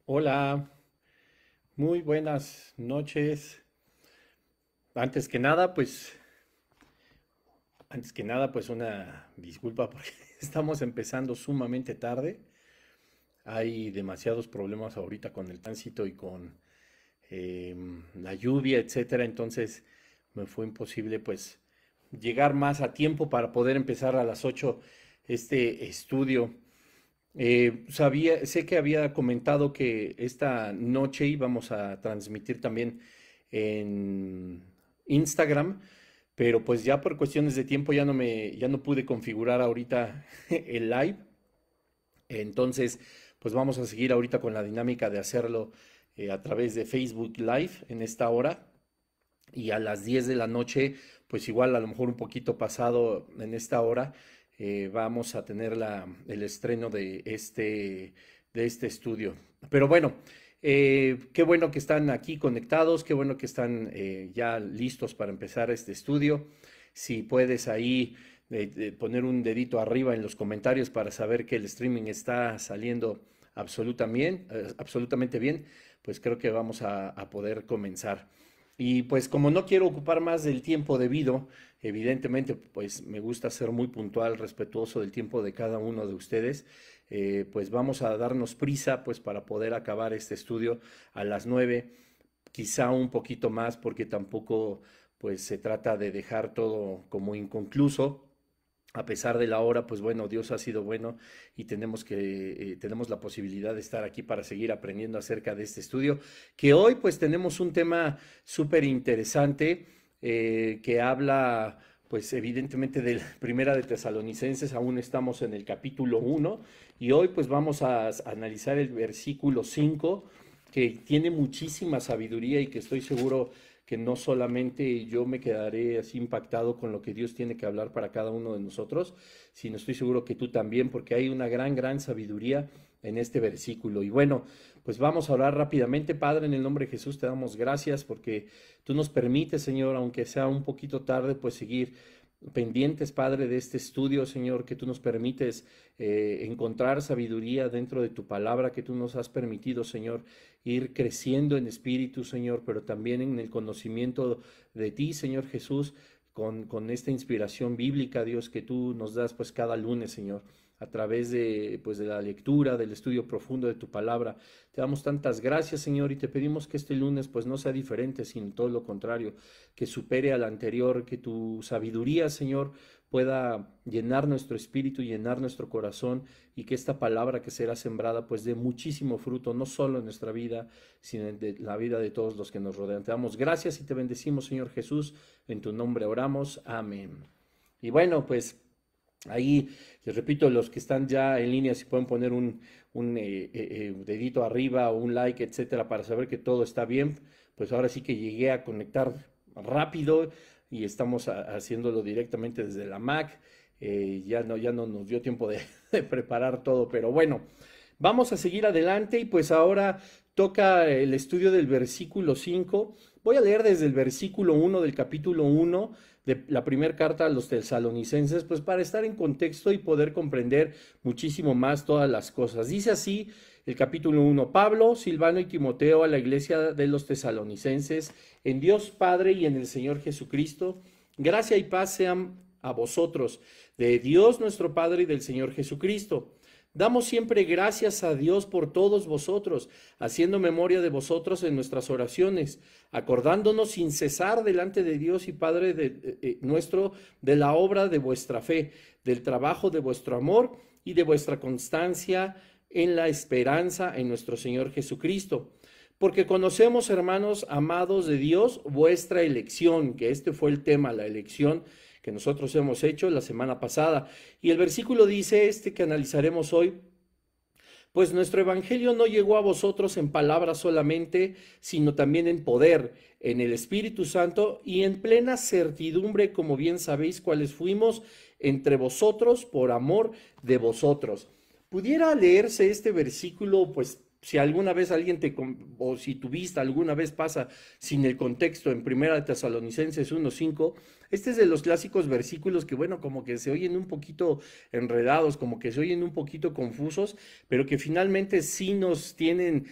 Hola, muy buenas noches. Antes que nada, pues una disculpa porque estamos empezando sumamente tarde. Hay demasiados problemas ahorita con el tránsito y con la lluvia, etcétera. Entonces me fue imposible pues llegar más a tiempo para poder empezar a las 8 este estudio. Sé que había comentado que esta noche íbamos a transmitir también en Instagram, pero pues ya por cuestiones de tiempo ya no pude configurar ahorita el live. Entonces, pues vamos a seguir ahorita con la dinámica de hacerlo a través de Facebook Live en esta hora y a las 10 de la noche, pues igual a lo mejor un poquito pasado en esta hora, vamos a tener el estreno de este estudio. Pero bueno, qué bueno que están aquí conectados, qué bueno que están ya listos para empezar este estudio. Si puedes ahí poner un dedito arriba en los comentarios para saber que el streaming está saliendo absolutamente bien, pues creo que vamos a poder comenzar. Y pues como no quiero ocupar más del tiempo debido, evidentemente pues me gusta ser muy puntual, respetuoso del tiempo de cada uno de ustedes, pues vamos a darnos prisa pues para poder acabar este estudio a las 9, quizá un poquito más porque tampoco pues se trata de dejar todo como inconcluso. A pesar de la hora, pues bueno, Dios ha sido bueno y tenemos la posibilidad de estar aquí para seguir aprendiendo acerca de este estudio, que hoy pues tenemos un tema súper interesante que habla pues evidentemente de la Primera de Tesalonicenses. Aún estamos en el capítulo 1 y hoy pues vamos a analizar el versículo 5, que tiene muchísima sabiduría y que estoy seguro que no solamente yo me quedaré así impactado con lo que Dios tiene que hablar para cada uno de nosotros, sino estoy seguro que tú también, porque hay una gran sabiduría en este versículo. Y bueno, pues vamos a orar rápidamente. Padre, en el nombre de Jesús te damos gracias porque tú nos permites, Señor, aunque sea un poquito tarde, pues seguir pendientes, Padre, de este estudio, Señor, que tú nos permites encontrar sabiduría dentro de tu palabra, que tú nos has permitido, Señor, ir creciendo en espíritu, Señor, pero también en el conocimiento de ti, Señor Jesús, con esta inspiración bíblica, Dios, que tú nos das pues cada lunes, Señor, a través de, pues, de la lectura, del estudio profundo de tu palabra. Te damos tantas gracias, Señor, y te pedimos que este lunes pues no sea diferente, sino todo lo contrario, que supere al anterior, que tu sabiduría, Señor, pueda llenar nuestro espíritu, llenar nuestro corazón, y que esta palabra que será sembrada pues dé muchísimo fruto, no solo en nuestra vida, sino en la vida de todos los que nos rodean. Te damos gracias y te bendecimos, Señor Jesús, en tu nombre oramos, amén. Y bueno, pues ahí, les repito, los que están ya en línea, si pueden poner un dedito arriba o un like, etcétera, para saber que todo está bien, pues ahora sí que llegué a conectar rápido y estamos haciéndolo directamente desde la Mac. Ya no nos dio tiempo de, de preparar todo, pero bueno, vamos a seguir adelante y pues ahora toca el estudio del versículo 5. Voy a leer desde el versículo 1 del capítulo 1 de la primera carta a los tesalonicenses, pues para estar en contexto y poder comprender muchísimo más todas las cosas. Dice así el capítulo 1: Pablo, Silvano y Timoteo, a la iglesia de los tesalonicenses, en Dios Padre y en el Señor Jesucristo, gracia y paz sean a vosotros, de Dios nuestro Padre y del Señor Jesucristo. Damos siempre gracias a Dios por todos vosotros, haciendo memoria de vosotros en nuestras oraciones, acordándonos sin cesar delante de Dios y Padre nuestro de la obra de vuestra fe, del trabajo de vuestro amor y de vuestra constancia en la esperanza en nuestro Señor Jesucristo. Porque conocemos, hermanos amados de Dios, vuestra elección, que este fue el tema, la elección que nosotros hemos hecho la semana pasada. Y el versículo dice, que analizaremos hoy: pues nuestro evangelio no llegó a vosotros en palabras solamente, sino también en poder, en el Espíritu Santo y en plena certidumbre, como bien sabéis cuáles fuimos entre vosotros por amor de vosotros. Pudiera leerse este versículo, pues si alguna vez o si tu vista alguna vez pasa sin el contexto en Primera de Tesalonicenses 1:5, Este es de los clásicos versículos que, bueno, como que se oyen un poquito enredados, como que se oyen un poquito confusos, pero que finalmente sí nos tienen,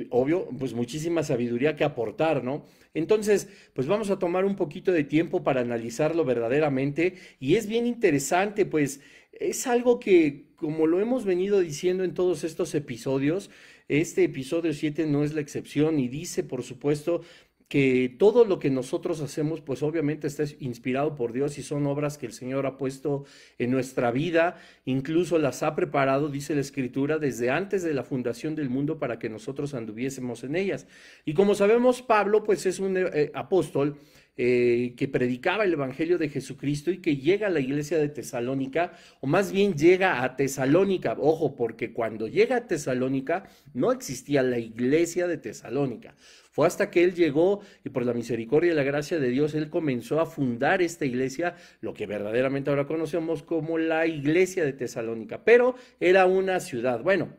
obvio, pues muchísima sabiduría que aportar, ¿no? Entonces, pues vamos a tomar un poquito de tiempo para analizarlo verdaderamente y es bien interesante, pues es algo que, como lo hemos venido diciendo en todos estos episodios, este episodio 7 no es la excepción y dice, por supuesto, que todo lo que nosotros hacemos, pues obviamente está inspirado por Dios y son obras que el Señor ha puesto en nuestra vida, incluso las ha preparado, dice la Escritura, desde antes de la fundación del mundo para que nosotros anduviésemos en ellas. Y como sabemos, Pablo, pues es un apóstol que predicaba el Evangelio de Jesucristo y que llega a la iglesia de Tesalónica, o más bien llega a Tesalónica. Ojo, porque cuando llega a Tesalónica no existía la iglesia de Tesalónica. Fue hasta que él llegó y por la misericordia y la gracia de Dios, él comenzó a fundar esta iglesia, lo que verdaderamente ahora conocemos como la iglesia de Tesalónica, pero era una ciudad. Bueno,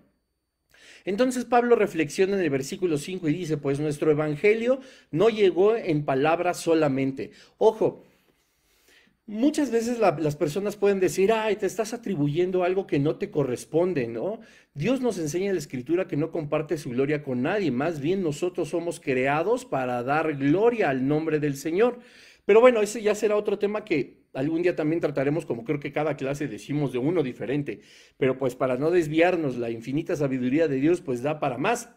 entonces Pablo reflexiona en el versículo 5 y dice, pues nuestro evangelio no llegó en palabras solamente. Ojo, muchas veces las personas pueden decir, ay, te estás atribuyendo algo que no te corresponde, ¿no? Dios nos enseña en la Escritura que no comparte su gloria con nadie, más bien nosotros somos creados para dar gloria al nombre del Señor. Pero bueno, ese ya será otro tema que algún día también trataremos, como creo que cada clase decimos de uno diferente, pero pues para no desviarnos, la infinita sabiduría de Dios pues da para más.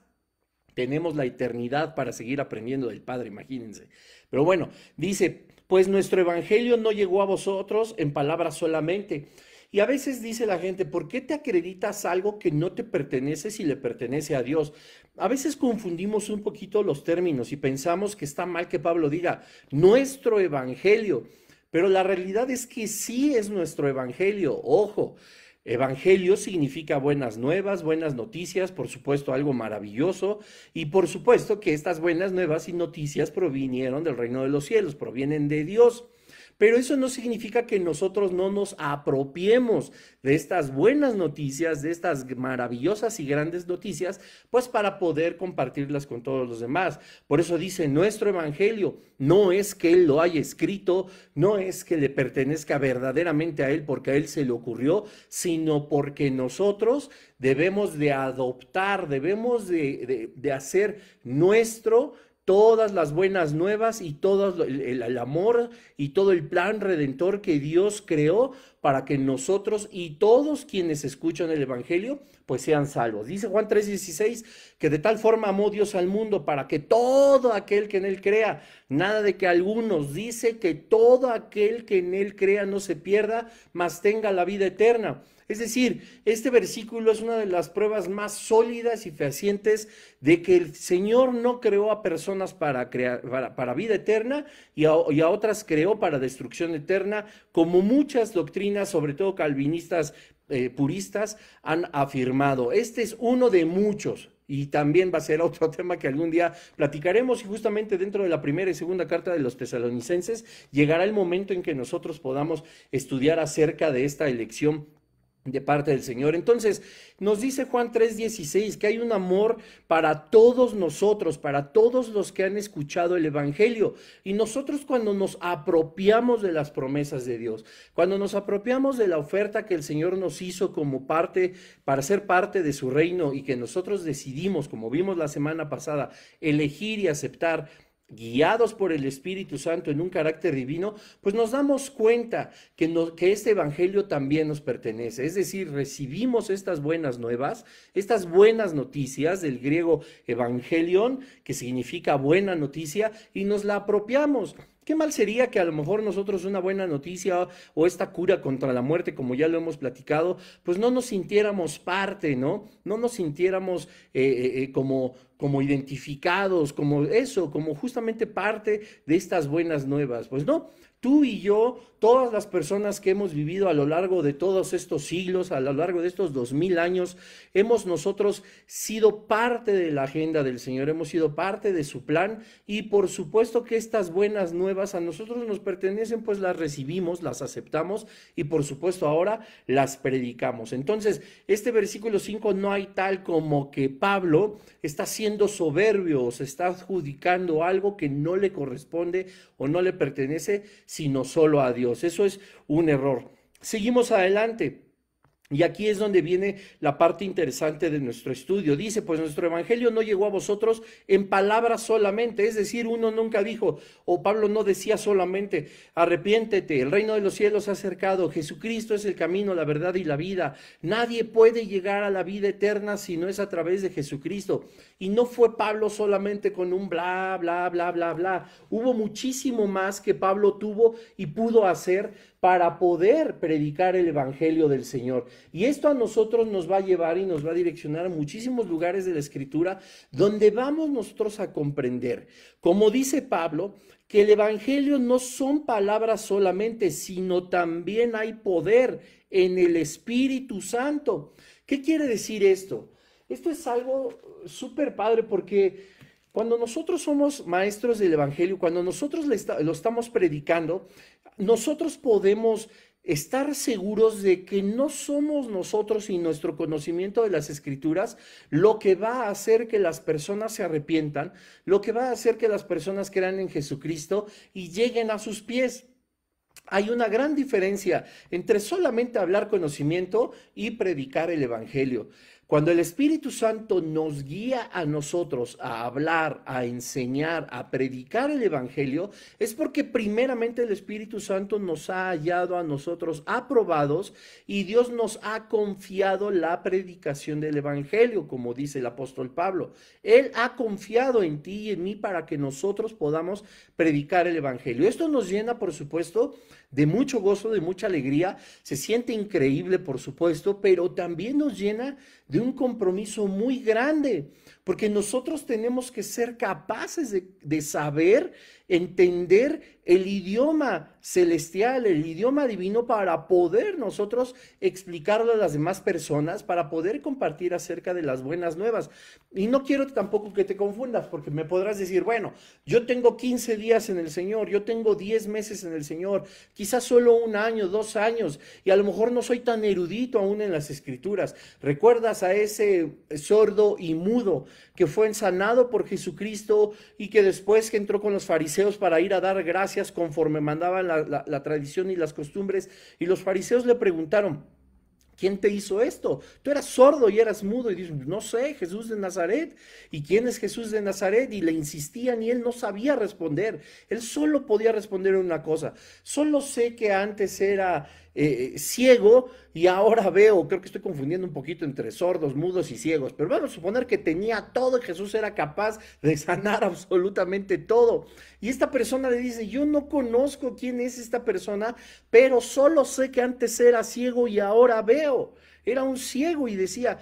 Tenemos la eternidad para seguir aprendiendo del Padre, imagínense. Pero bueno, dice, pues nuestro evangelio no llegó a vosotros en palabras solamente. Y a veces dice la gente, ¿por qué te acreditas algo que no te pertenece si le pertenece a Dios? A veces confundimos un poquito los términos y pensamos que está mal que Pablo diga nuestro evangelio, pero la realidad es que sí es nuestro evangelio. Ojo, evangelio significa buenas nuevas, buenas noticias, por supuesto algo maravilloso, y por supuesto que estas buenas nuevas y noticias provinieron del reino de los cielos, provienen de Dios. Pero eso no significa que nosotros no nos apropiemos de estas buenas noticias, de estas maravillosas y grandes noticias, pues para poder compartirlas con todos los demás. Por eso dice, nuestro evangelio no es que él lo haya escrito, no es que le pertenezca verdaderamente a él porque a él se le ocurrió, sino porque nosotros debemos de adoptar, debemos de hacer nuestro todas las buenas nuevas y todo el amor y todo el plan redentor que Dios creó para que nosotros y todos quienes escuchan el Evangelio pues sean salvos. Dice Juan 3:16 que de tal forma amó Dios al mundo para que todo aquel que en él crea, nada de que algunos, dice que todo aquel que en él crea no se pierda, mas tenga la vida eterna. Es decir, este versículo es una de las pruebas más sólidas y fehacientes de que el Señor no creó a personas para vida eterna y a otras creó para destrucción eterna, como muchas doctrinas, sobre todo calvinistas, puristas, han afirmado. Este es uno de muchos. Y también va a ser otro tema que algún día platicaremos y justamente dentro de la primera y segunda carta de los tesalonicenses llegará el momento en que nosotros podamos estudiar acerca de esta elección de parte del Señor. Entonces, nos dice Juan 3:16 que hay un amor para todos nosotros, para todos los que han escuchado el Evangelio. Y nosotros cuando nos apropiamos de las promesas de Dios, cuando nos apropiamos de la oferta que el Señor nos hizo como parte, para ser parte de su reino y que nosotros decidimos, como vimos la semana pasada, elegir y aceptar, guiados por el Espíritu Santo en un carácter divino, pues nos damos cuenta que este evangelio también nos pertenece. Es decir, recibimos estas buenas nuevas, estas buenas noticias del griego evangelion, que significa buena noticia, y nos la apropiamos. Qué mal sería que a lo mejor nosotros una buena noticia o esta cura contra la muerte, como ya lo hemos platicado, pues no nos sintiéramos parte, ¿no? No nos sintiéramos como identificados, como eso, como justamente parte de estas buenas nuevas. Pues no, tú y yo, todas las personas que hemos vivido a lo largo de todos estos siglos, a lo largo de estos 2000 años, hemos nosotros sido parte de la agenda del Señor, hemos sido parte de su plan y por supuesto que estas buenas nuevas a nosotros nos pertenecen, pues las recibimos, las aceptamos y por supuesto ahora las predicamos. Entonces, este versículo 5 no hay tal como que Pablo está siendo soberbio o se está adjudicando algo que no le corresponde o no le pertenece, sino solo a Dios. Eso es un error. Seguimos adelante. Y aquí es donde viene la parte interesante de nuestro estudio. Dice, pues nuestro evangelio no llegó a vosotros en palabras solamente, es decir, uno nunca dijo, o Pablo no decía solamente, arrepiéntete, el reino de los cielos se ha acercado, Jesucristo es el camino, la verdad y la vida. Nadie puede llegar a la vida eterna si no es a través de Jesucristo. Y no fue Pablo solamente con un bla, bla, bla, bla, bla. Hubo muchísimo más que Pablo tuvo y pudo hacer para poder predicar el evangelio del Señor. Y esto a nosotros nos va a llevar y nos va a direccionar a muchísimos lugares de la Escritura donde vamos nosotros a comprender, como dice Pablo, que el evangelio no son palabras solamente, sino también hay poder en el Espíritu Santo. ¿Qué quiere decir esto? Esto es algo súper padre porque cuando nosotros somos maestros del evangelio, cuando nosotros lo estamos predicando, nosotros podemos estar seguros de que no somos nosotros y nuestro conocimiento de las escrituras lo que va a hacer que las personas se arrepientan, lo que va a hacer que las personas crean en Jesucristo y lleguen a sus pies. Hay una gran diferencia entre solamente hablar conocimiento y predicar el evangelio. Cuando el Espíritu Santo nos guía a nosotros a hablar, a enseñar, a predicar el evangelio, es porque primeramente el Espíritu Santo nos ha hallado a nosotros aprobados y Dios nos ha confiado la predicación del evangelio, como dice el apóstol Pablo. Él ha confiado en ti y en mí para que nosotros podamos predicar el evangelio. Esto nos llena, por supuesto, de mucho gozo, de mucha alegría, se siente increíble, por supuesto, pero también nos llena de un compromiso muy grande, porque nosotros tenemos que ser capaces de saber, entender el idioma celestial, el idioma divino, para poder nosotros explicarlo a las demás personas, para poder compartir acerca de las buenas nuevas. Y no quiero tampoco que te confundas, porque me podrás decir, bueno, yo tengo 15 días en el Señor, yo tengo 10 meses en el Señor, quizás solo 1 año, 2 años, y a lo mejor no soy tan erudito aún en las Escrituras. ¿Recuerdas a ese sordo y mudo que fue sanado por Jesucristo y que después que entró con los fariseos para ir a dar gracias conforme mandaban la tradición y las costumbres, y los fariseos le preguntaron, ¿quién te hizo esto? Tú eras sordo y eras mudo. Y dice, no sé, Jesús de Nazaret. ¿Y quién es Jesús de Nazaret? Y le insistían y él no sabía responder. Él solo podía responder una cosa. Solo sé que antes era ciego y ahora veo. Creo que estoy confundiendo un poquito entre sordos, mudos y ciegos. Pero vamos a suponer que tenía todo y Jesús era capaz de sanar absolutamente todo. Y esta persona le dice, yo no conozco quién es esta persona, pero solo sé que antes era ciego y ahora veo. Era un ciego y decía,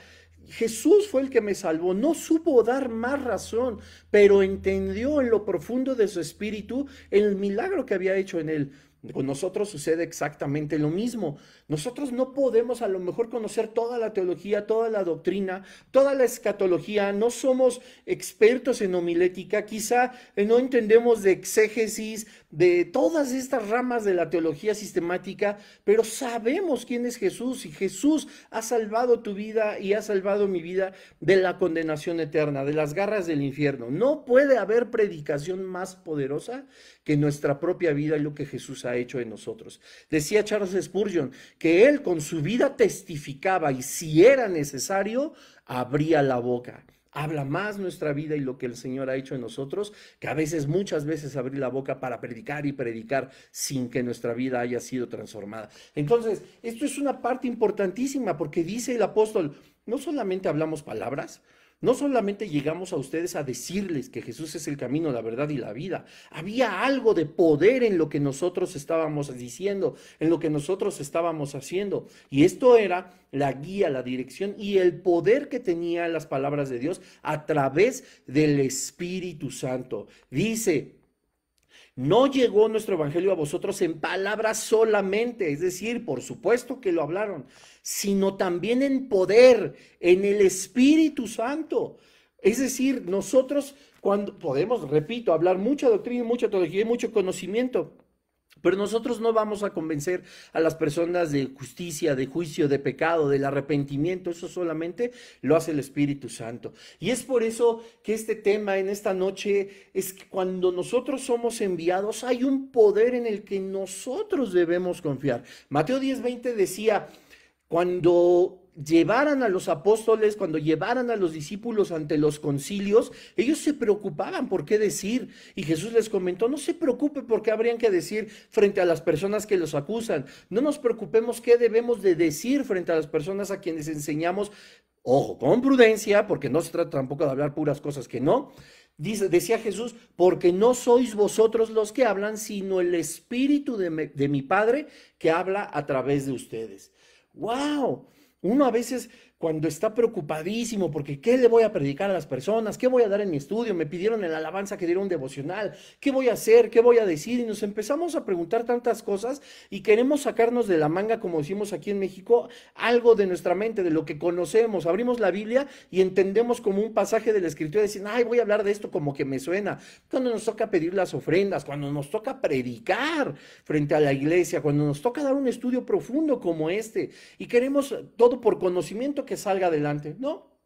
Jesús fue el que me salvó. No supo dar más razón, pero entendió en lo profundo de su espíritu el milagro que había hecho en él. Con nosotros sucede exactamente lo mismo. Nosotros no podemos a lo mejor conocer toda la teología, toda la doctrina, toda la escatología, no somos expertos en homilética, quizá no entendemos de exégesis, de todas estas ramas de la teología sistemática, pero sabemos quién es Jesús y Jesús ha salvado tu vida y ha salvado mi vida de la condenación eterna, de las garras del infierno. No puede haber predicación más poderosa que nuestra propia vida y lo que Jesús ha hecho en nosotros. Decía Charles Spurgeon que él con su vida testificaba y si era necesario, abría la boca. Habla más nuestra vida y lo que el Señor ha hecho en nosotros, que a veces, muchas veces abrir la boca para predicar y predicar sin que nuestra vida haya sido transformada. Entonces, esto es una parte importantísima porque dice el apóstol, no solamente hablamos palabras, no solamente llegamos a ustedes a decirles que Jesús es el camino, la verdad y la vida. Había algo de poder en lo que nosotros estábamos diciendo, en lo que nosotros estábamos haciendo. Y esto era la guía, la dirección y el poder que tenían las palabras de Dios a través del Espíritu Santo. Dice, no llegó nuestro evangelio a vosotros en palabras solamente, es decir, por supuesto que lo hablaron, sino también en poder, en el Espíritu Santo. Es decir, nosotros cuando podemos, repito, hablar mucha doctrina, mucha teología y mucho conocimiento, Pero nosotros no vamos a convencer a las personas de justicia, de juicio, de pecado, del arrepentimiento. Eso solamente lo hace el Espíritu Santo. Y es por eso que este tema en esta noche es que cuando nosotros somos enviados hay un poder en el que nosotros debemos confiar. Mateo 10:20 decía, cuando llevaran a los apóstoles, cuando llevaran a los discípulos ante los concilios, ellos se preocupaban por qué decir. Y Jesús les comentó, no se preocupe por qué habrían que decir frente a las personas que los acusan. No nos preocupemos qué debemos de decir frente a las personas a quienes enseñamos. Ojo, con prudencia, porque no se trata tampoco de hablar puras cosas que no. Decía Jesús, porque no sois vosotros los que hablan, sino el Espíritu de mi Padre que habla a través de ustedes. ¡Wow! Uno a veces cuando está preocupadísimo porque ¿qué le voy a predicar a las personas? ¿Qué voy a dar en mi estudio? Me pidieron en la alabanza que diera un devocional. ¿Qué voy a hacer? ¿Qué voy a decir? Y nos empezamos a preguntar tantas cosas y queremos sacarnos de la manga, como decimos aquí en México, algo de nuestra mente, de lo que conocemos. Abrimos la Biblia y entendemos como un pasaje de la Escritura y decimos, ay, voy a hablar de esto como que me suena. Cuando nos toca pedir las ofrendas, cuando nos toca predicar frente a la iglesia, cuando nos toca dar un estudio profundo como este y queremos todo por conocimiento que salga adelante. No,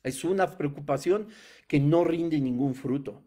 es una preocupación que no rinde ningún fruto.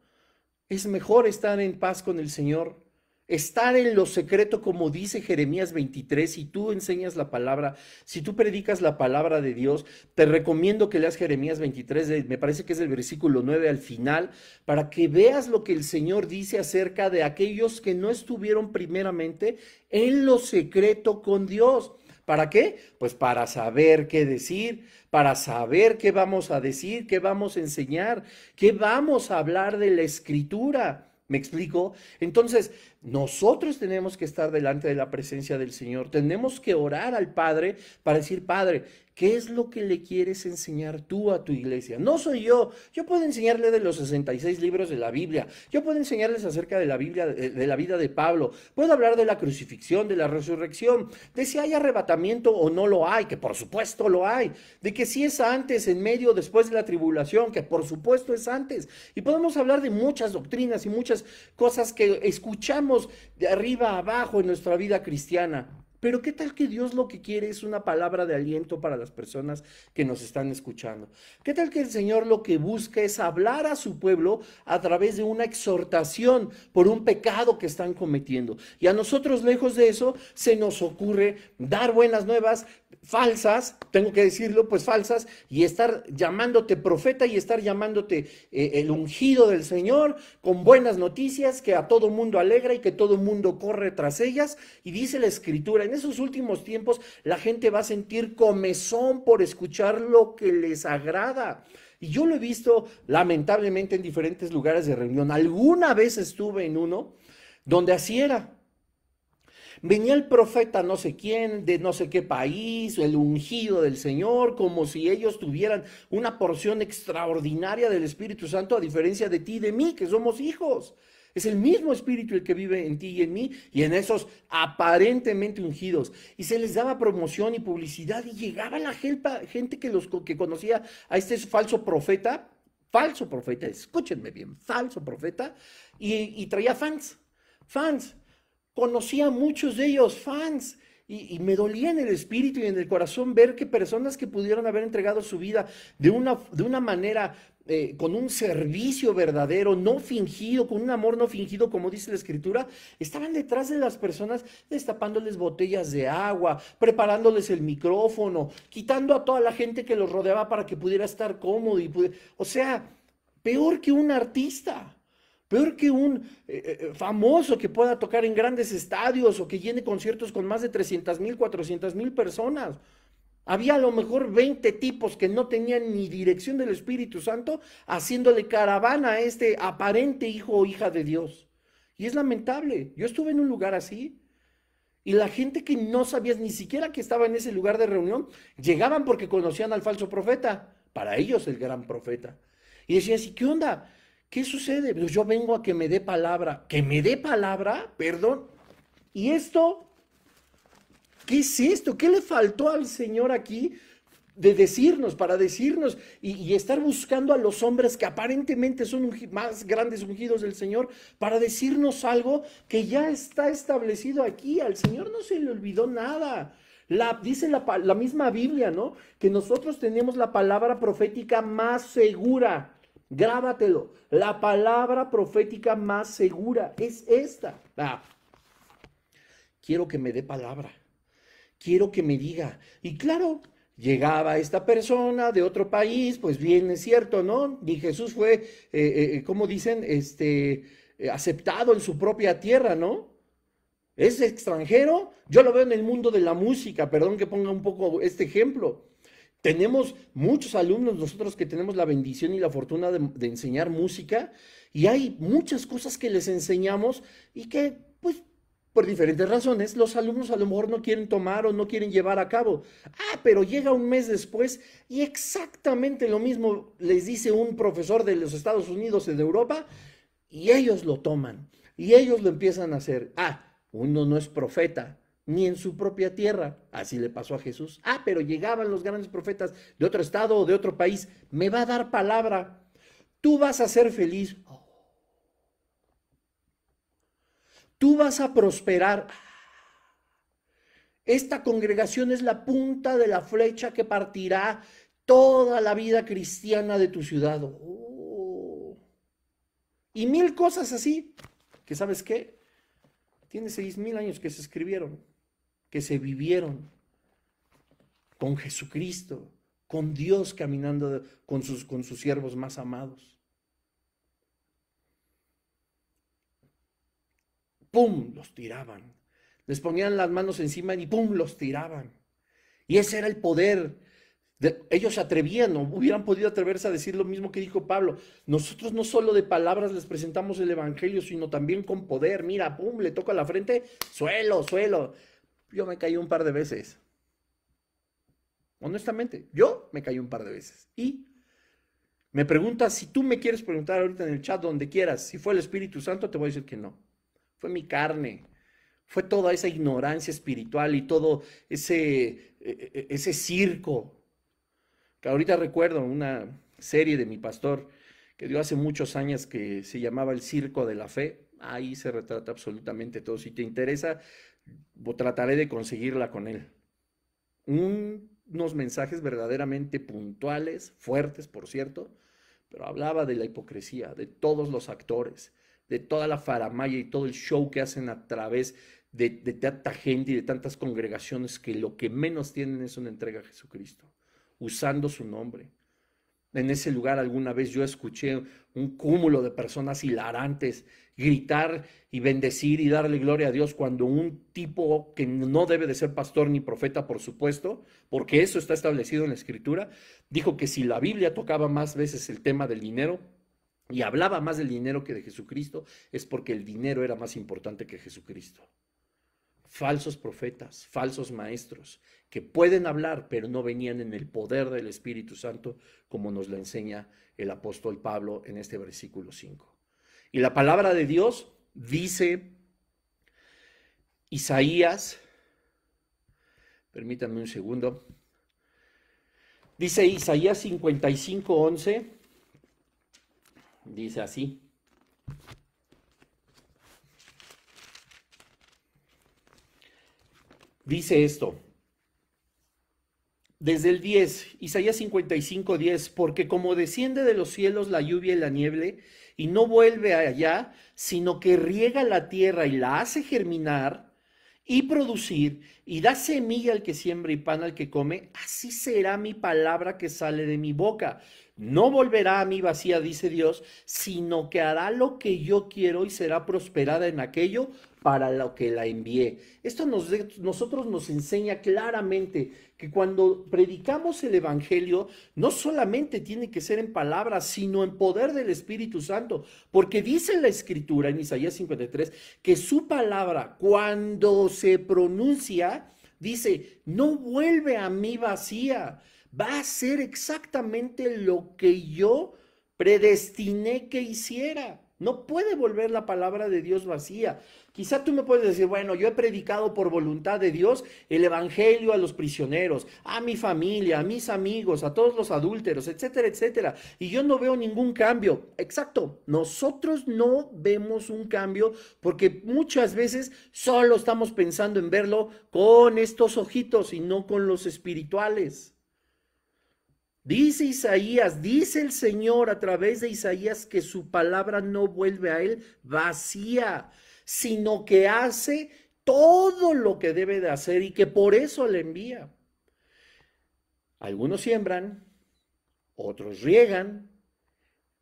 Es mejor estar en paz con el Señor, estar en lo secreto, como dice Jeremías 23. Si tú enseñas la palabra, si tú predicas la palabra de Dios, te recomiendo que leas Jeremías 23, me parece que es el versículo 9 al final, para que veas lo que el Señor dice acerca de aquellos que no estuvieron primeramente en lo secreto con Dios. ¿Para qué? Pues para saber qué decir, para saber qué vamos a decir, qué vamos a enseñar, qué vamos a hablar de la Escritura. ¿Me explico? Entonces, nosotros tenemos que estar delante de la presencia del Señor. Tenemos que orar al Padre para decir, Padre, ¿qué es lo que le quieres enseñar tú a tu iglesia? No soy yo. Yo puedo enseñarle de los 66 libros de la Biblia. Yo puedo enseñarles acerca de la Biblia, de la vida de Pablo. Puedo hablar de la crucifixión, de la resurrección, de si hay arrebatamiento o no lo hay, que por supuesto lo hay. De que si es antes, en medio, después de la tribulación, que por supuesto es antes. Y podemos hablar de muchas doctrinas y muchas cosas que escuchamos de arriba a abajo en nuestra vida cristiana. Pero ¿qué tal que Dios lo que quiere es una palabra de aliento para las personas que nos están escuchando? ¿Qué tal que el Señor lo que busca es hablar a su pueblo a través de una exhortación por un pecado que están cometiendo? Y a nosotros, lejos de eso, se nos ocurre dar buenas nuevas falsas, tengo que decirlo, pues falsas, y estar llamándote profeta y estar llamándote el ungido del Señor con buenas noticias que a todo mundo alegra y que todo mundo corre tras ellas. Y dice la Escritura, en esos últimos tiempos la gente va a sentir comezón por escuchar lo que les agrada. Y yo lo he visto lamentablemente en diferentes lugares de reunión. Alguna vez estuve en uno donde así era. Venía el profeta no sé quién, de no sé qué país, el ungido del Señor, como si ellos tuvieran una porción extraordinaria del Espíritu Santo, a diferencia de ti y de mí, que somos hijos. Es el mismo Espíritu el que vive en ti y en mí, y en esos aparentemente ungidos. Y se les daba promoción y publicidad, y llegaba la gente que conocía a este falso profeta, escúchenme bien, falso profeta, y traía fans. Conocía a muchos de ellos, fans, y me dolía en el espíritu y en el corazón ver que personas que pudieron haber entregado su vida de una manera, con un servicio verdadero, no fingido, con un amor no fingido, como dice la Escritura, estaban detrás de las personas destapándoles botellas de agua, preparándoles el micrófono, quitando a toda la gente que los rodeaba para que pudiera estar cómodo. O sea, peor que un artista. Peor que un famoso que pueda tocar en grandes estadios o que llene conciertos con más de 300,000, 400,000 personas. Había a lo mejor 20 tipos que no tenían ni dirección del Espíritu Santo haciéndole caravana a este aparente hijo o hija de Dios. Y es lamentable. Yo estuve en un lugar así y la gente que no sabías ni siquiera que estaba en ese lugar de reunión, llegaban porque conocían al falso profeta. Para ellos el gran profeta. Y decían así, ¿qué onda? ¿Qué sucede? Pues yo vengo a que me dé palabra. ¿Que me dé palabra? Perdón. ¿Y esto? ¿Qué es esto? ¿Qué le faltó al Señor aquí? de decirnos, para decirnos y estar buscando a los hombres que aparentemente son más grandes ungidos del Señor, para decirnos algo que ya está establecido aquí. Al Señor no se le olvidó nada. Dice la misma Biblia, ¿no? Que nosotros tenemos la palabra profética más segura. Grábatelo. La palabra profética más segura es esta. Quiero que me dé palabra. Quiero que me diga. Y claro, llegaba esta persona de otro país, pues bien es cierto, ¿no? Ni Jesús fue, ¿cómo dicen? Aceptado en su propia tierra, ¿no? Es extranjero. Yo lo veo en el mundo de la música, perdón que ponga un poco este ejemplo. Tenemos muchos alumnos nosotros que tenemos la bendición y la fortuna de enseñar música, y hay muchas cosas que les enseñamos y que, pues, por diferentes razones, los alumnos a lo mejor no quieren tomar o no quieren llevar a cabo. Pero llega un mes después y exactamente lo mismo les dice un profesor de los Estados Unidos y de Europa, y ellos lo toman y ellos lo empiezan a hacer. Uno no es profeta ni en su propia tierra. Así le pasó a Jesús. Pero llegaban los grandes profetas de otro estado o de otro país. Me va a dar palabra. Tú vas a ser feliz. Tú vas a prosperar. Esta congregación es la punta de la flecha que partirá toda la vida cristiana de tu ciudad. Y mil cosas así, que ¿sabes qué? Tiene 6,000 años que se escribieron, que se vivieron con Jesucristo, con Dios caminando con sus siervos más amados. ¡Pum! Los tiraban. Les ponían las manos encima y ¡pum! Los tiraban. Y ese era el poder. Ellos se atrevían, no hubieran podido atreverse a decir lo mismo que dijo Pablo. Nosotros no solo de palabras les presentamos el evangelio, sino también con poder. Mira, ¡pum! Le toca la frente, suelo. Yo me caí un par de veces. Honestamente, yo me caí un par de veces. Y me preguntas, si tú me quieres preguntar ahorita en el chat, donde quieras, si fue el Espíritu Santo, te voy a decir que no. Fue mi carne, fue toda esa ignorancia espiritual y todo ese circo. Que ahorita recuerdo una serie de mi pastor que dio hace muchos años que se llamaba El Circo de la Fe. Ahí se retrata absolutamente todo. Si te interesa, trataré de conseguirla con él. Unos mensajes verdaderamente puntuales, fuertes, por cierto, pero hablaba de la hipocresía, de todos los actores, de toda la faramaya y todo el show que hacen a través de tanta gente y de tantas congregaciones que lo que menos tienen es una entrega a Jesucristo, usando su nombre. En ese lugar alguna vez yo escuché un cúmulo de personas hilarantes gritar y bendecir y darle gloria a Dios cuando un tipo que no debe de ser pastor ni profeta, por supuesto, porque eso está establecido en la Escritura, dijo que si la Biblia tocaba más veces el tema del dinero y hablaba más del dinero que de Jesucristo, es porque el dinero era más importante que Jesucristo. Falsos profetas, falsos maestros, que pueden hablar, pero no venían en el poder del Espíritu Santo, como nos lo enseña el apóstol Pablo en este versículo 5. Y la palabra de Dios dice, Isaías, permítanme un segundo, dice Isaías 55:11, dice así. Dice esto, desde el 10, Isaías 55:10, porque como desciende de los cielos la lluvia y la nieve, y no vuelve allá, sino que riega la tierra y la hace germinar y producir, y da semilla al que siembra y pan al que come, así será mi palabra que sale de mi boca. No volverá a mí vacía, dice Dios, sino que hará lo que yo quiero y será prosperada en aquello para lo que la envié. Esto nosotros nos enseña claramente que cuando predicamos el evangelio, no solamente tiene que ser en palabras, sino en poder del Espíritu Santo, porque dice la Escritura en Isaías 53 que su palabra, cuando se pronuncia, dice, no vuelve a mí vacía, va a hacer exactamente lo que yo predestiné que hiciera. No puede volver la palabra de Dios vacía. Quizá tú me puedes decir, bueno, yo he predicado por voluntad de Dios el evangelio a los prisioneros, a mi familia, a mis amigos, a todos los adúlteros, etcétera, etcétera. Y yo no veo ningún cambio. Exacto, nosotros no vemos un cambio porque muchas veces solo estamos pensando en verlo con estos ojitos y no con los espirituales. Dice Isaías, dice el Señor a través de Isaías que su palabra no vuelve a él vacía, sino que hace todo lo que debe de hacer y que por eso le envía. Algunos siembran, otros riegan.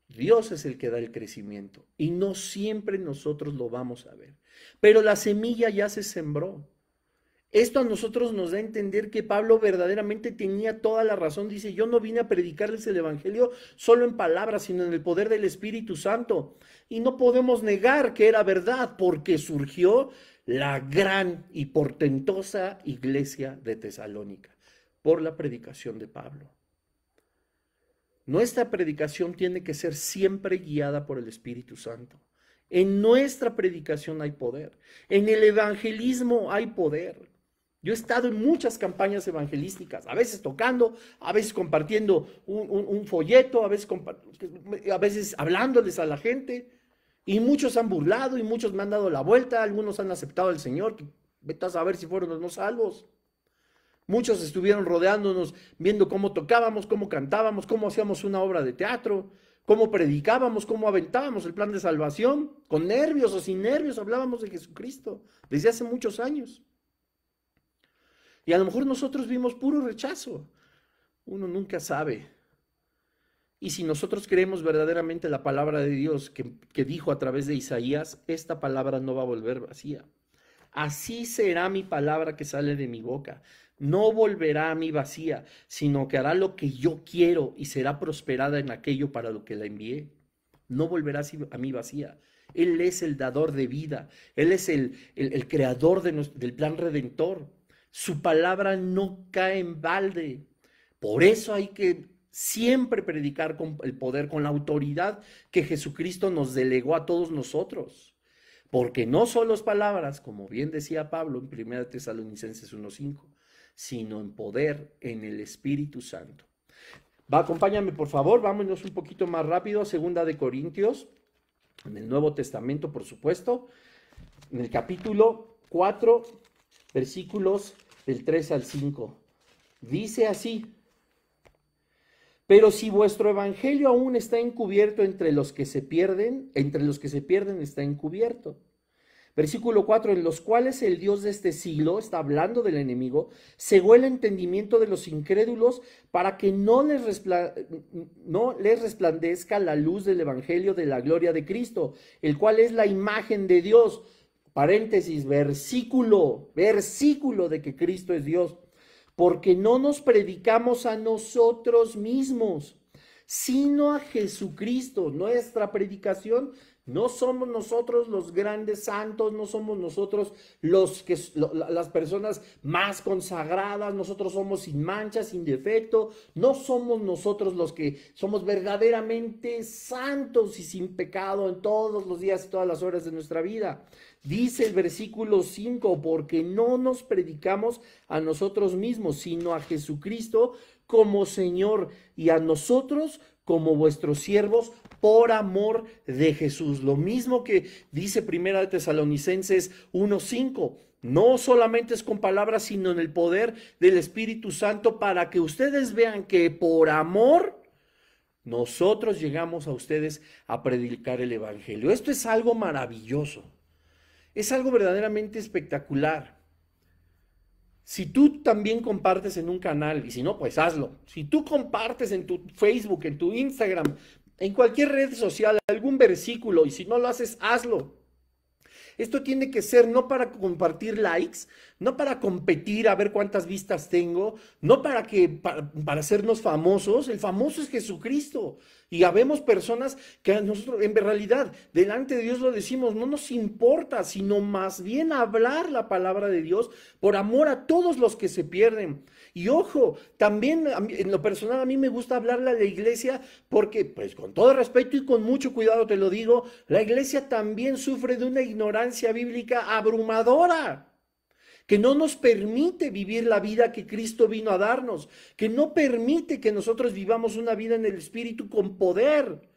Dios es el que da el crecimiento y no siempre nosotros lo vamos a ver. Pero la semilla ya se sembró. Esto a nosotros nos da a entender que Pablo verdaderamente tenía toda la razón. Dice, yo no vine a predicarles el evangelio solo en palabras, sino en el poder del Espíritu Santo. Y no podemos negar que era verdad, porque surgió la gran y portentosa iglesia de Tesalónica por la predicación de Pablo. Nuestra predicación tiene que ser siempre guiada por el Espíritu Santo. En nuestra predicación hay poder. En el evangelismo hay poder. Yo he estado en muchas campañas evangelísticas, a veces tocando, a veces compartiendo un folleto, a veces hablándoles a la gente, y muchos han burlado y muchos me han dado la vuelta, algunos han aceptado al Señor, que vete a saber si fueron los no salvos. Muchos estuvieron rodeándonos, viendo cómo tocábamos, cómo cantábamos, cómo hacíamos una obra de teatro, cómo predicábamos, cómo aventábamos el plan de salvación, con nervios o sin nervios hablábamos de Jesucristo desde hace muchos años. Y a lo mejor nosotros vimos puro rechazo. Uno nunca sabe. Y si nosotros creemos verdaderamente la palabra de Dios que dijo a través de Isaías, esta palabra no va a volver vacía. Así será mi palabra que sale de mi boca. No volverá a mí vacía, sino que hará lo que yo quiero y será prosperada en aquello para lo que la envié. No volverá a mí vacía. Él es el dador de vida. Él es el creador del plan redentor. Su palabra no cae en balde. Por eso hay que siempre predicar con el poder, con la autoridad que Jesucristo nos delegó a todos nosotros. Porque no solo es palabras, como bien decía Pablo en 1 Tesalonicenses 1:5, sino en poder, en el Espíritu Santo. Acompáñame por favor, vámonos un poquito más rápido a 2 de Corintios, en el Nuevo Testamento por supuesto, en el capítulo 4, versículos del 3 al 5. Dice así: pero si vuestro evangelio aún está encubierto entre los que se pierden está encubierto. Versículo 4, en los cuales el Dios de este siglo, está hablando del enemigo, cegó el entendimiento de los incrédulos para que no les resplandezca la luz del evangelio de la gloria de Cristo, el cual es la imagen de Dios. Paréntesis, versículo de que Cristo es Dios. Porque no nos predicamos a nosotros mismos, sino a Jesucristo. Nuestra predicación no somos nosotros los grandes santos, no somos nosotros las personas más consagradas, nosotros somos sin mancha, sin defecto, no somos nosotros los que somos verdaderamente santos y sin pecado en todos los días y todas las horas de nuestra vida. Dice el versículo 5, porque no nos predicamos a nosotros mismos, sino a Jesucristo como Señor y a nosotros como vuestros siervos por amor de Jesús. Lo mismo que dice 1 Tesalonicenses 1:5. No solamente es con palabras, sino en el poder del Espíritu Santo, para que ustedes vean que por amor nosotros llegamos a ustedes a predicar el Evangelio. Esto es algo maravilloso. Es algo verdaderamente espectacular. Si tú también compartes en un canal, y si no, pues hazlo. Si tú compartes en tu Facebook, en tu Instagram, en cualquier red social, algún versículo, y si no lo haces, hazlo. Esto tiene que ser no para compartir likes, no para competir a ver cuántas vistas tengo, no para hacernos famosos. El famoso es Jesucristo. Y habemos personas que a nosotros, en realidad, delante de Dios lo decimos, no nos importa, sino más bien hablar la palabra de Dios por amor a todos los que se pierden. Y ojo, también en lo personal a mí me gusta hablarle a la iglesia porque, pues con todo respeto y con mucho cuidado te lo digo, la iglesia también sufre de una ignorancia bíblica abrumadora, que no nos permite vivir la vida que Cristo vino a darnos, que no permite que nosotros vivamos una vida en el Espíritu con poder.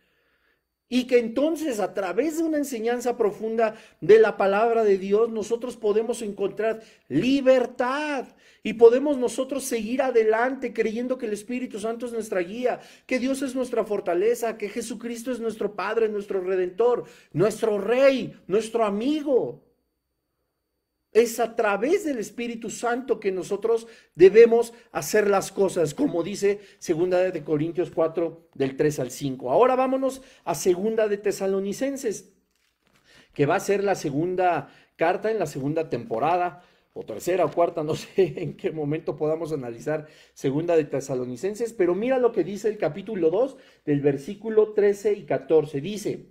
Y que entonces a través de una enseñanza profunda de la palabra de Dios nosotros podemos encontrar libertad y podemos nosotros seguir adelante creyendo que el Espíritu Santo es nuestra guía, que Dios es nuestra fortaleza, que Jesucristo es nuestro Padre, nuestro Redentor, nuestro Rey, nuestro amigo. Es a través del Espíritu Santo que nosotros debemos hacer las cosas, como dice 2 de Corintios 4, del 3 al 5. Ahora vámonos a 2 de Tesalonicenses, que va a ser la segunda carta en la segunda temporada, o tercera o cuarta, no sé en qué momento podamos analizar 2 de Tesalonicenses, pero mira lo que dice el capítulo 2, del versículo 13 y 14. Dice: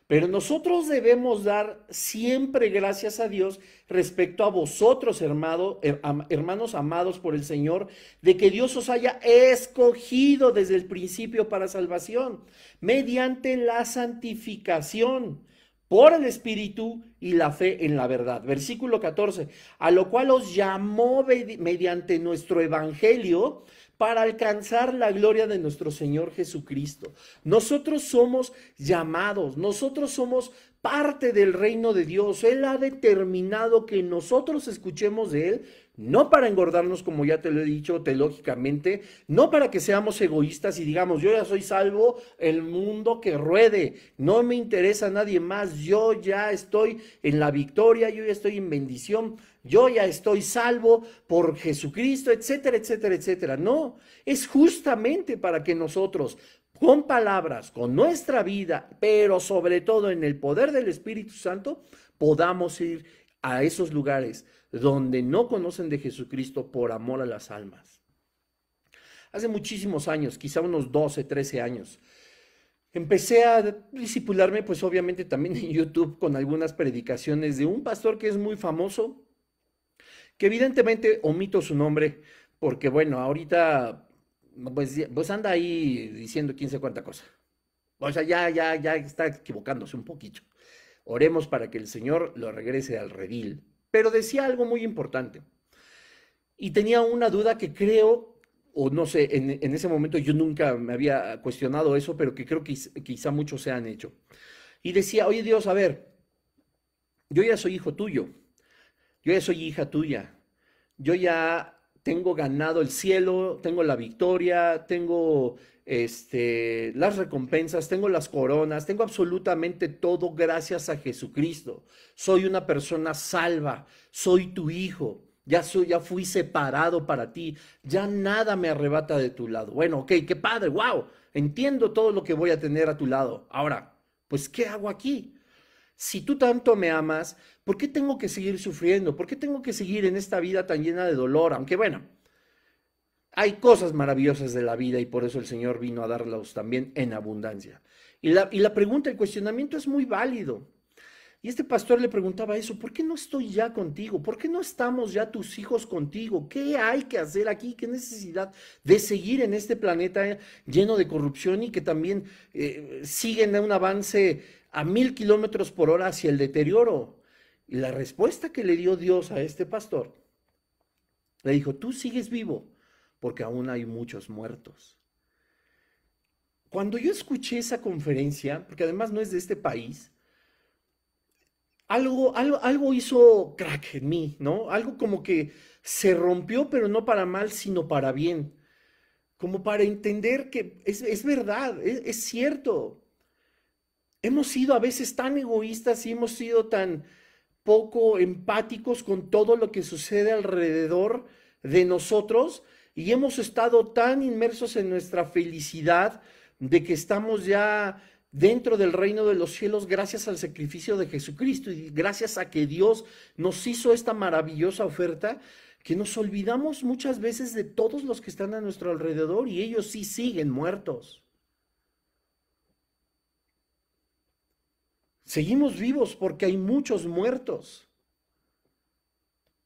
pero nosotros debemos dar siempre gracias a Dios respecto a vosotros, hermanos amados por el Señor, de que Dios os haya escogido desde el principio para salvación, mediante la santificación por el Espíritu y la fe en la verdad. Versículo 14, a lo cual os llamó mediante nuestro Evangelio, para alcanzar la gloria de nuestro Señor Jesucristo. Nosotros somos llamados, nosotros somos parte del reino de Dios. Él ha determinado que nosotros escuchemos de Él, no para engordarnos, como ya te lo he dicho teológicamente, no para que seamos egoístas y digamos, yo ya soy salvo, el mundo que ruede, no me interesa nadie más, yo ya estoy en la victoria, yo ya estoy en bendición, yo ya estoy salvo por Jesucristo, etcétera, etcétera, etcétera. No, es justamente para que nosotros, con palabras, con nuestra vida, pero sobre todo en el poder del Espíritu Santo, podamos ir a esos lugares donde no conocen de Jesucristo por amor a las almas. Hace muchísimos años, quizá unos 12, 13 años, empecé a discipularme, pues obviamente también en YouTube, con algunas predicaciones de un pastor que es muy famoso, que evidentemente omito su nombre, porque bueno, ahorita pues anda ahí diciendo quién sabe cuánta cosa. O sea, ya está equivocándose un poquito. Oremos para que el Señor lo regrese al redil. Pero decía algo muy importante. Y tenía una duda que creo, o no sé, en ese momento yo nunca me había cuestionado eso, pero que creo que quizá muchos se han hecho. Y decía, oye Dios, a ver, yo ya soy hijo tuyo, yo ya soy hija tuya, yo ya tengo ganado el cielo, tengo la victoria, tengo las recompensas, tengo las coronas, tengo absolutamente todo gracias a Jesucristo. Soy una persona salva, soy tu hijo, ya fui separado para ti, ya nada me arrebata de tu lado. Bueno, ok, qué padre, wow, entiendo todo lo que voy a tener a tu lado. Ahora, pues, ¿qué hago aquí? Si tú tanto me amas, ¿por qué tengo que seguir sufriendo? ¿Por qué tengo que seguir en esta vida tan llena de dolor? Aunque bueno, hay cosas maravillosas de la vida y por eso el Señor vino a darlos también en abundancia. Y la pregunta, el cuestionamiento es muy válido. Y este pastor le preguntaba eso, ¿por qué no estoy ya contigo? ¿Por qué no estamos ya tus hijos contigo? ¿Qué hay que hacer aquí? ¿Qué necesidad de seguir en este planeta lleno de corrupción y que también siguen un avance a 1000 kilómetros por hora hacia el deterioro? Y la respuesta que le dio Dios a este pastor, le dijo, tú sigues vivo porque aún hay muchos muertos. Cuando yo escuché esa conferencia, porque además no es de este país, algo hizo crack en mí, ¿no? Algo como que se rompió, pero no para mal, sino para bien. Como para entender que es verdad, es cierto. Hemos sido a veces tan egoístas y hemos sido tan poco empáticos con todo lo que sucede alrededor de nosotros y hemos estado tan inmersos en nuestra felicidad de que estamos ya dentro del reino de los cielos gracias al sacrificio de Jesucristo y gracias a que Dios nos hizo esta maravillosa oferta, que nos olvidamos muchas veces de todos los que están a nuestro alrededor y ellos sí siguen muertos. Seguimos vivos porque hay muchos muertos.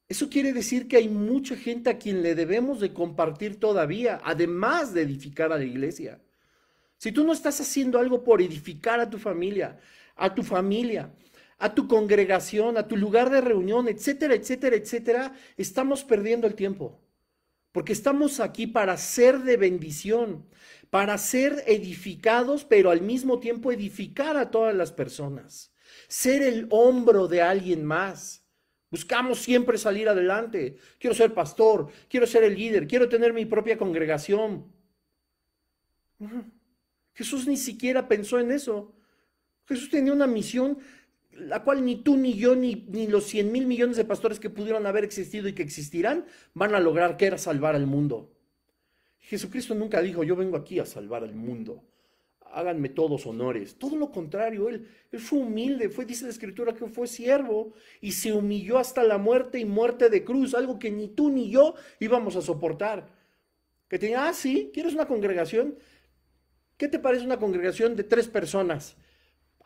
Eso quiere decir que hay mucha gente a quien le debemos de compartir todavía, además de edificar a la iglesia. Si tú no estás haciendo algo por edificar a tu familia, a tu congregación, a tu lugar de reunión, etcétera, etcétera, etcétera, estamos perdiendo el tiempo. Porque estamos aquí para ser de bendición, para ser edificados, pero al mismo tiempo edificar a todas las personas. Ser el hombro de alguien más. Buscamos siempre salir adelante. Quiero ser pastor, quiero ser el líder, quiero tener mi propia congregación. Jesús ni siquiera pensó en eso. Jesús tenía una misión la cual ni tú, ni yo, ni los 100,000 millones de pastores que pudieron haber existido y que existirán van a lograr, que era salvar al mundo. Jesucristo nunca dijo, yo vengo aquí a salvar al mundo. Háganme todos honores. Todo lo contrario, él fue humilde, dice la Escritura que fue siervo y se humilló hasta la muerte y muerte de cruz, algo que ni tú ni yo íbamos a soportar. Que tenía, sí, ¿quieres una congregación? ¿Qué te parece una congregación de 3 personas?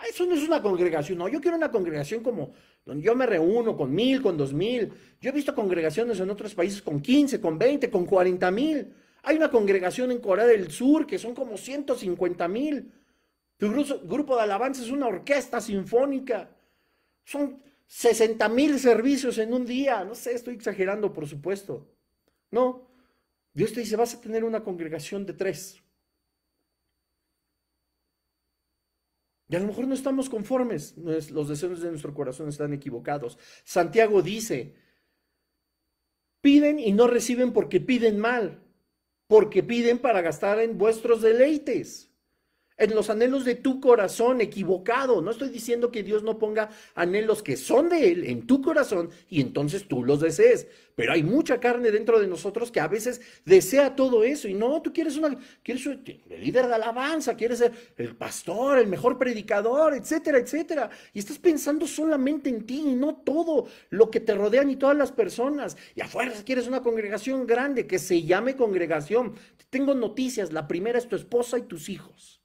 Eso no es una congregación, no, yo quiero una congregación como donde yo me reúno con 1,000, con 2,000. Yo he visto congregaciones en otros países con 15, con 20, con 40,000. Hay una congregación en Corea del Sur que son como 150,000. Tu grupo de alabanza es una orquesta sinfónica. Son 60,000 servicios en un día. No sé, estoy exagerando, por supuesto. No, Dios te dice, vas a tener una congregación de 3. Y a lo mejor no estamos conformes, los deseos de nuestro corazón están equivocados. Santiago dice, piden y no reciben porque piden mal, porque piden para gastar en vuestros deleites, en los anhelos de tu corazón equivocado. No estoy diciendo que Dios no ponga anhelos que son de Él en tu corazón y entonces tú los desees, pero hay mucha carne dentro de nosotros que a veces desea todo eso y no, tú quieres el líder de alabanza, quieres ser el pastor, el mejor predicador, etcétera, etcétera, y estás pensando solamente en ti y no todo lo que te rodean y todas las personas, y afuera quieres una congregación grande que se llame congregación. Tengo noticias, la primera es tu esposa y tus hijos.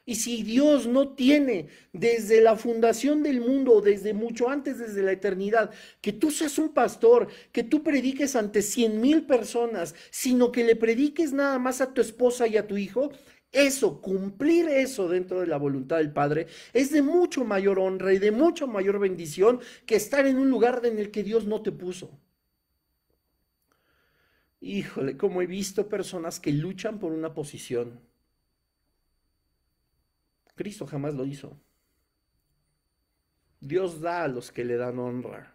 Y si Dios no tiene desde la fundación del mundo, desde mucho antes, desde la eternidad, que tú seas un pastor, que tú prediques ante 100,000 personas, sino que le prediques nada más a tu esposa y a tu hijo, eso, cumplir eso dentro de la voluntad del Padre, es de mucho mayor honra y de mucho mayor bendición que estar en un lugar en el que Dios no te puso. Híjole, como he visto personas que luchan por una posición. Cristo jamás lo hizo. Dios da a los que le dan honra.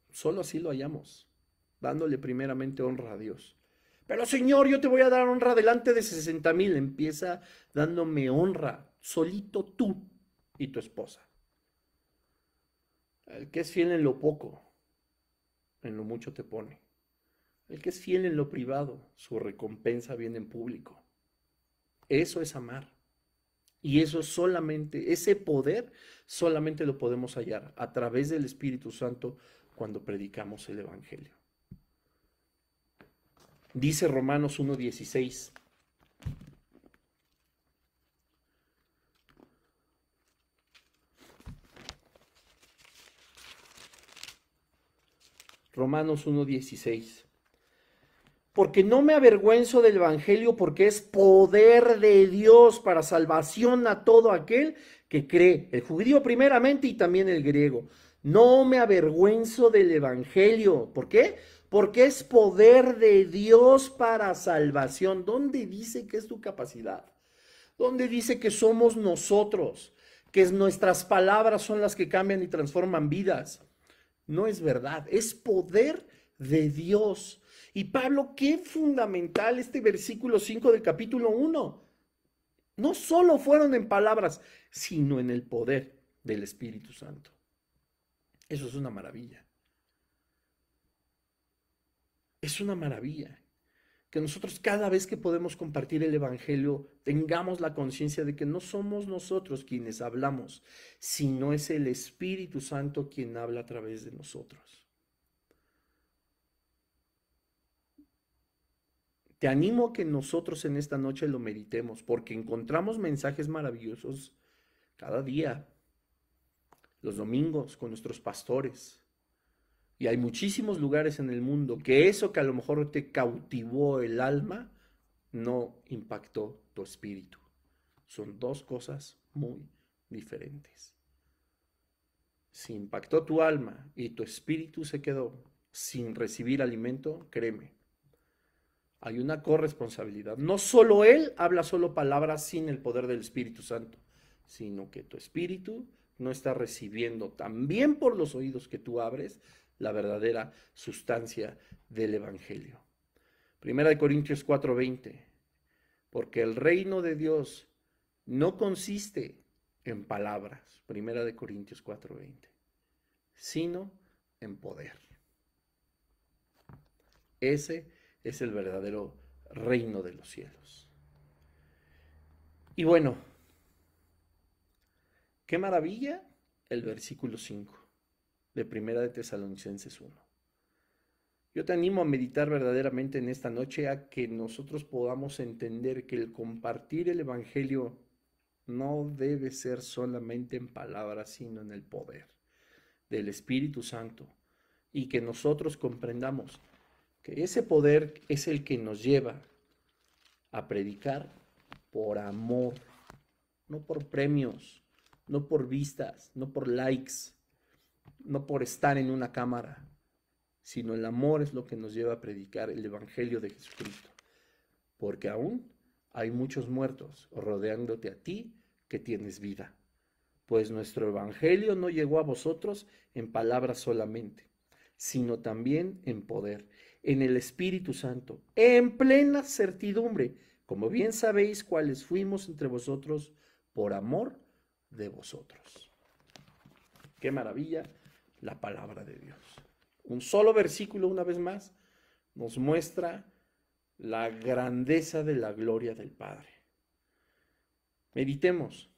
Solo así lo hallamos, dándole primeramente honra a Dios. Pero Señor, yo te voy a dar honra delante de 60,000. Empieza dándome honra, solito tú y tu esposa. El que es fiel en lo poco, en lo mucho te pone. El que es fiel en lo privado, su recompensa viene en público. Eso es amar. Y eso solamente, ese poder solamente lo podemos hallar a través del Espíritu Santo cuando predicamos el Evangelio. Dice Romanos 1:16. Romanos 1:16. Porque no me avergüenzo del Evangelio, porque es poder de Dios para salvación a todo aquel que cree, el judío primeramente y también el griego. No me avergüenzo del Evangelio. ¿Por qué? Porque es poder de Dios para salvación. ¿Dónde dice que es tu capacidad? ¿Dónde dice que somos nosotros? Que nuestras palabras son las que cambian y transforman vidas. No es verdad, es poder de Dios. Y Pablo, qué fundamental este versículo 5 del capítulo 1. No solo fueron en palabras, sino en el poder del Espíritu Santo. Eso es una maravilla. Es una maravilla. Que nosotros cada vez que podemos compartir el Evangelio tengamos la conciencia de que no somos nosotros quienes hablamos, sino es el Espíritu Santo quien habla a través de nosotros. Te animo a que nosotros en esta noche lo meditemos, porque encontramos mensajes maravillosos cada día, los domingos con nuestros pastores. Y hay muchísimos lugares en el mundo que eso que a lo mejor te cautivó el alma, no impactó tu espíritu. Son dos cosas muy diferentes. Si impactó tu alma y tu espíritu se quedó sin recibir alimento, créeme, hay una corresponsabilidad. No solo Él habla solo palabras sin el poder del Espíritu Santo, sino que tu espíritu no está recibiendo también por los oídos que tú abres la verdadera sustancia del Evangelio. Primera de Corintios 4:20, porque el reino de Dios no consiste en palabras, Primera de Corintios 4:20, sino en poder. Ese es el verdadero reino de los cielos. Y bueno, qué maravilla el versículo 5 de Primera de Tesalonicenses 1. Yo te animo a meditar verdaderamente en esta noche a que nosotros podamos entender que el compartir el Evangelio no debe ser solamente en palabras, sino en el poder del Espíritu Santo, y que nosotros comprendamos que ese poder es el que nos lleva a predicar por amor, no por premios, no por vistas, no por likes, no por estar en una cámara, sino el amor es lo que nos lleva a predicar el Evangelio de Jesucristo, porque aún hay muchos muertos rodeándote a ti que tienes vida, pues nuestro Evangelio no llegó a vosotros en palabras solamente, sino también en poder, en el Espíritu Santo, en plena certidumbre, como bien sabéis cuáles fuimos entre vosotros por amor de vosotros. Qué maravilla la palabra de Dios. Un solo versículo, una vez más, nos muestra la grandeza de la gloria del Padre. Meditemos.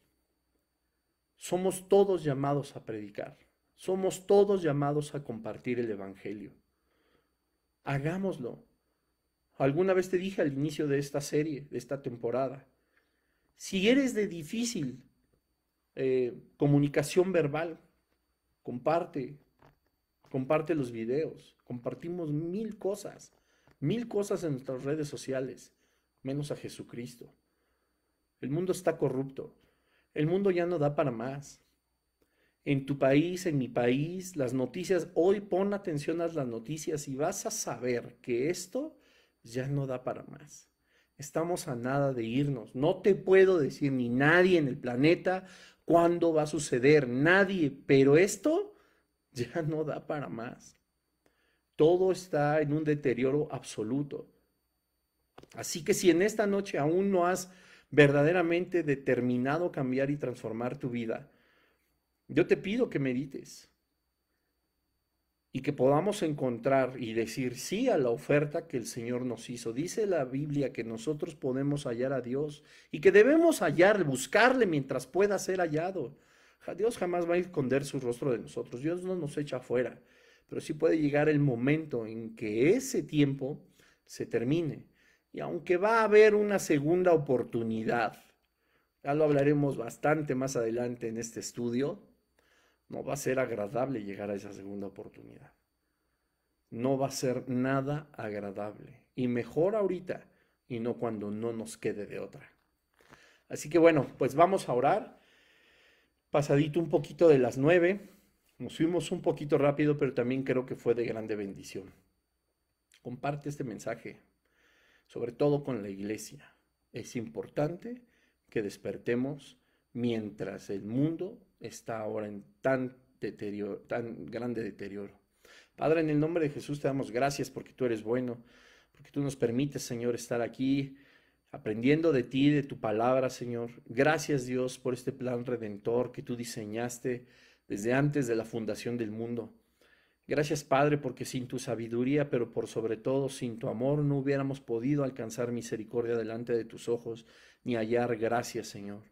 Somos todos llamados a predicar. Somos todos llamados a compartir el Evangelio. Hagámoslo. Alguna vez te dije al inicio de esta serie, de esta temporada, si eres de difícil comunicación verbal, comparte los videos, compartimos mil cosas en nuestras redes sociales, menos a Jesucristo. El mundo está corrupto, el mundo ya no da para más. En tu país, en mi país, las noticias, hoy pon atención a las noticias y vas a saber que esto ya no da para más. Estamos a nada de irnos. No te puedo decir ni nadie en el planeta cuándo va a suceder, nadie, pero esto ya no da para más. Todo está en un deterioro absoluto. Así que si en esta noche aún no has verdaderamente determinado cambiar y transformar tu vida, yo te pido que medites y que podamos encontrar y decir sí a la oferta que el Señor nos hizo. Dice la Biblia que nosotros podemos hallar a Dios y que debemos hallarle, buscarle mientras pueda ser hallado. Dios jamás va a esconder su rostro de nosotros. Dios no nos echa afuera, pero sí puede llegar el momento en que ese tiempo se termine. Y aunque va a haber una segunda oportunidad, ya lo hablaremos bastante más adelante en este estudio, no va a ser agradable llegar a esa segunda oportunidad. No va a ser nada agradable. Y mejor ahorita y no cuando no nos quede de otra. Así que bueno, pues vamos a orar. Pasadito un poquito de las 9. Nos fuimos un poquito rápido, pero también creo que fue de grande bendición. Comparte este mensaje, sobre todo con la iglesia. Es importante que despertemos mientras el mundo está ahora en tan grande deterioro. Padre, en el nombre de Jesús te damos gracias porque tú eres bueno, porque tú nos permites, Señor, estar aquí aprendiendo de ti, de tu palabra, Señor. Gracias, Dios, por este plan redentor que tú diseñaste desde antes de la fundación del mundo. Gracias, Padre, porque sin tu sabiduría, pero por sobre todo sin tu amor, no hubiéramos podido alcanzar misericordia delante de tus ojos, ni hallar gracia, Señor.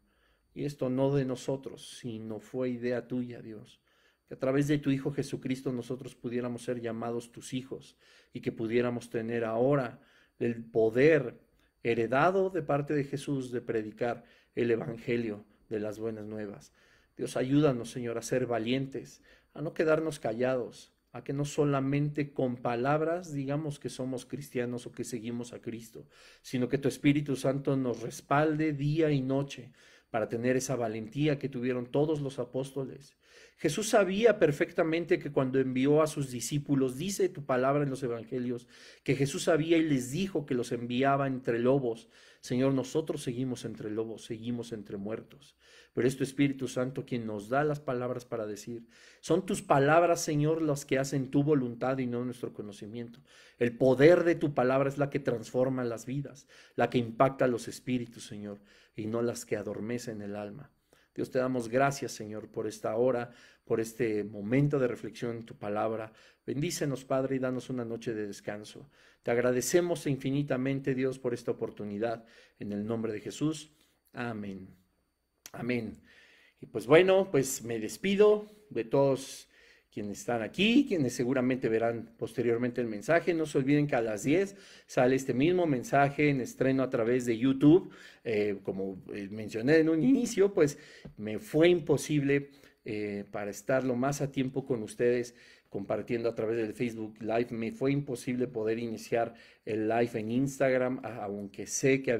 Y esto no de nosotros, sino fue idea tuya, Dios. Que a través de tu Hijo Jesucristo nosotros pudiéramos ser llamados tus hijos y que pudiéramos tener ahora el poder heredado de parte de Jesús de predicar el Evangelio de las buenas nuevas. Dios, ayúdanos, Señor, a ser valientes, a no quedarnos callados, a que no solamente con palabras digamos que somos cristianos o que seguimos a Cristo, sino que tu Espíritu Santo nos respalde día y noche para tener esa valentía que tuvieron todos los apóstoles. Jesús sabía perfectamente que cuando envió a sus discípulos, dice tu palabra en los evangelios, que Jesús sabía y les dijo que los enviaba entre lobos. Señor, nosotros seguimos entre lobos, seguimos entre muertos, pero es tu Espíritu Santo quien nos da las palabras para decir. Son tus palabras, Señor, las que hacen tu voluntad y no nuestro conocimiento. El poder de tu palabra es la que transforma las vidas, la que impacta los espíritus, Señor, y no las que adormecen el alma. Dios, te damos gracias, Señor, por esta hora, por este momento de reflexión en tu palabra. Bendícenos, Padre, y danos una noche de descanso. Te agradecemos infinitamente, Dios, por esta oportunidad. En el nombre de Jesús. Amén. Amén. Y pues bueno, pues me despido de todos quienes están aquí, quienes seguramente verán posteriormente el mensaje. No se olviden que a las 10 sale este mismo mensaje en estreno a través de YouTube. Como mencioné en un inicio, pues me fue imposible para estar lo más a tiempo con ustedes compartiendo a través del Facebook Live. Me fue imposible poder iniciar el live en Instagram, aunque sé que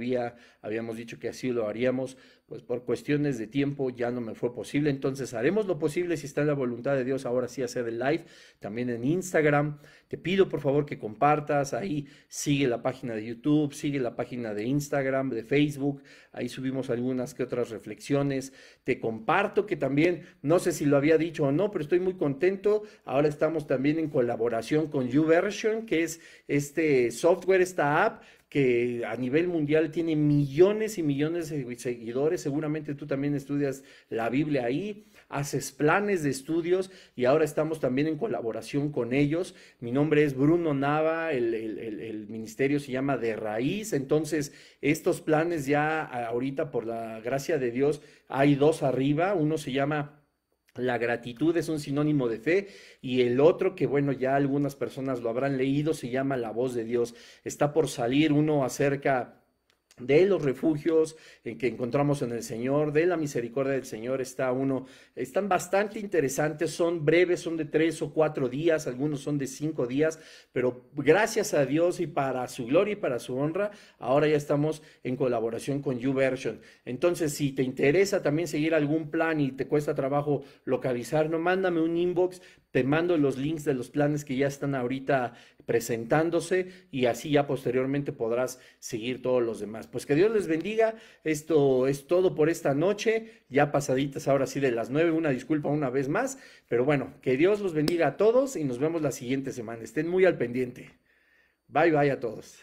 habíamos dicho que así lo haríamos, pues por cuestiones de tiempo ya no me fue posible. Entonces haremos lo posible, si está en la voluntad de Dios, ahora sí hacer el live también en Instagram. Te pido por favor que compartas, ahí sigue la página de YouTube, sigue la página de Instagram, de Facebook, ahí subimos algunas que otras reflexiones. Te comparto que también, no sé si lo había dicho o no, pero estoy muy contento. Ahora estamos también en colaboración con YouVersion, que es este software, esta app que a nivel mundial tiene millones y millones de seguidores. Seguramente tú también estudias la Biblia ahí, haces planes de estudios y ahora estamos también en colaboración con ellos. Mi nombre es Bruno Nava, el ministerio se llama De Raíz. Entonces estos planes ya ahorita, por la gracia de Dios, hay dos arriba. Uno se llama La gratitud es un sinónimo de fe, y el otro, que bueno, ya algunas personas lo habrán leído, se llama La voz de Dios. Está por salir uno acerca de los refugios que encontramos en el Señor, de la misericordia del Señor. Están bastante interesantes, son breves, son de 3 o 4 días, algunos son de 5 días, pero gracias a Dios y para su gloria y para su honra, ahora ya estamos en colaboración con YouVersion. Entonces, si te interesa también seguir algún plan y te cuesta trabajo localizar, no, mándame un inbox, te mando los links de los planes que ya están ahorita presentándose y así ya posteriormente podrás seguir todos los demás. Pues que Dios les bendiga. Esto es todo por esta noche, ya pasaditas ahora sí de las 9, una disculpa una vez más, pero bueno, que Dios los bendiga a todos y nos vemos la siguiente semana. Estén muy al pendiente. Bye bye a todos.